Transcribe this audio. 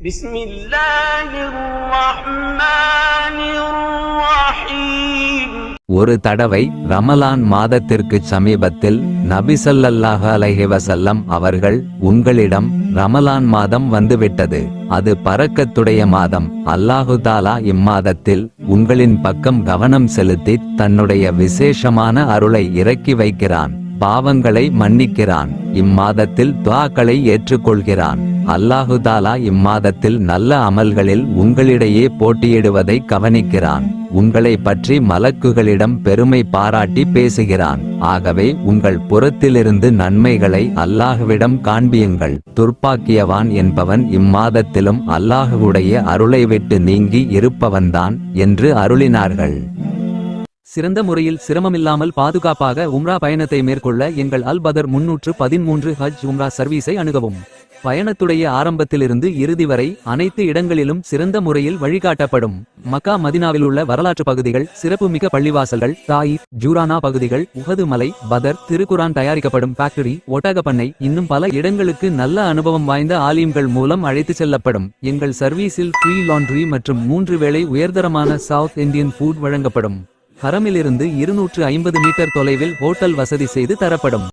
بسم الله الرحمن الرحيم. ஒரு தடவை ரமலான் மாதத்திற்கு சமீபத்தில் நபி ஸல்லல்லாஹு அலைஹி வஸல்லம் அவர்கள், உங்களிடம் ரமலான் மாதம் வந்துவிட்டது, அது பரக்கத்துடைய மாதம், அல்லாஹு தஆலா இம்மாதத்தில் உங்களின் பக்கம் கவனம் செலுத்தி தன்னுடைய விசேஷமான அருளை இறக்கி வைக்கிறான், பாவங்களை மன்னிக்கிறான், இம்மாதத்தில் துஆக்களை ஏற்றுக்கொள்கிறான். அல்லாஹு தஆலா இம்மாதத்தில் நல்ல அமல்களில் உங்களிடையே போட்டியிடுவதை கவனிக்கிறான், உங்களை பற்றி மலக்குகளிடம் பெருமை பாராட்டி பேசுகிறான். ஆகவே உங்கள் புறத்திலிருந்து நன்மைகளை அல்லாஹுவிடம் காண்பியுங்கள். துர்ப்பாக்கியவான் என்பவன் இம்மாதத்திலும் அல்லாஹுவுடைய அருளை விட்டு நீங்கி இருப்பவன்தான் என்று அருளினார்கள். சிறந்த முறையில் சிரமமில்லாமல் பாதுகாப்பாக உம்ரா பயணத்தை மேற்கொள்ள எங்கள் அல் பதர் 313 ஹஜ் உம்ரா சர்வீஸை அணுகவும். பயணத்துடைய ஆரம்பத்திலிருந்து இறுதி வரை அனைத்து இடங்களிலும் சிறந்த முறையில் வழிகாட்டப்படும். மக்கா மதினாவில் உள்ள வரலாற்று பகுதிகள், சிறப்புமிக்க பள்ளிவாசல்கள், தாயிஃப், ஜூரானா பகுதிகள், உஹது மலை, பதர், திருக்குரான் தயாரிக்கப்படும் ஃபேக்டரி, ஒட்டகப்பண்ணை, இன்னும் பல இடங்களுக்கு நல்ல அனுபவம் வாய்ந்த ஆலிம்கள் மூலம் அழைத்து செல்லப்படும். எங்கள் சர்வீஸில் ஃப்ரீ லாண்ட்ரி மற்றும் 3 வேளை உயர்தரமான சவுத் இந்தியன் ஃபுட் வழங்கப்படும். ஹரமிலிருந்து 250 மீட்டர் தொலைவில் ஹோட்டல் வசதி செய்து தரப்படும்.